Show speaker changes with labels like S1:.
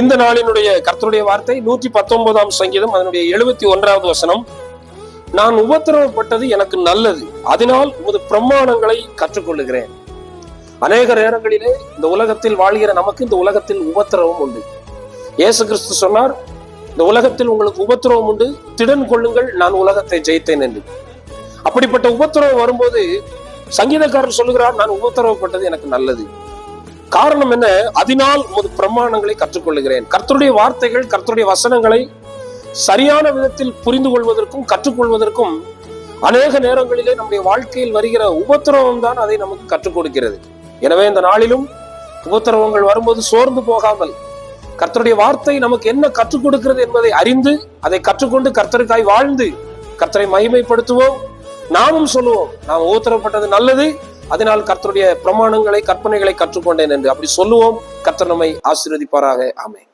S1: இந்த நாளினுடைய கர்த்தருடைய வார்த்தை 119ஆம் சங்கீதம் அதனுடைய 71வது வசனம். நான் உபத்திரவப்பட்டது எனக்கு நல்லது, அதனால் உமது பிரமாணங்களை கற்றுக்கொள்ளுகிறேன். அநேக நேரங்களிலே இந்த உலகத்தில் வாழ்கிற நமக்கு இந்த உலகத்தில் உபத்திரவம் உண்டு. இயேசு கிறிஸ்து சொன்னார், இந்த உலகத்தில் உங்களுக்கு உபத்திரவம் உண்டு, திடன் கொள்ளுங்கள், நான் உலகத்தை ஜெயித்தேன் என்று. அப்படிப்பட்ட உபத்திரவம் வரும்போது சங்கீதக்காரர் சொல்லுகிறார், நான் உபத்திரவப்பட்டது எனக்கு நல்லது. காரணம் என்ன? அதனால் உமது பிரமாணங்களை கற்றுக்கொள்ளுகிறேன். கர்த்தருடைய வார்த்தைகள், கர்த்தருடைய வசனங்களை சரியான விதத்தில் புரிந்து கொள்வதற்கும் கற்றுக்கொள்வதற்கும் அநேக நேரங்களிலே நம்முடைய வாழ்க்கையில் வருகிற உபத்திரவம் தான் அதை நமக்கு கற்றுக் கொடுக்கிறது. எனவே இந்த நாளிலும் உபத்திரவங்கள் வரும்போது சோர்ந்து போகாமல் கர்த்தருடைய வார்த்தை நமக்கு என்ன கற்றுக் கொடுக்கிறது என்பதை அறிந்து அதை கற்றுக்கொண்டு கர்த்தருக்காய் வாழ்ந்து கர்த்தரை மகிமைப்படுத்துவோம். நாமும் சொல்லுவோம், நாம் உபத்திரவப்பட்டது நல்லது, அதனால் கர்த்தருடைய பிரமாணங்களை கற்பனைகளை கற்றுக்கொண்டேன் என்று அப்படி சொல்லுவோம். கர்த்தர் நம்மை ஆசீர்வதிப்பாராக. ஆமென்.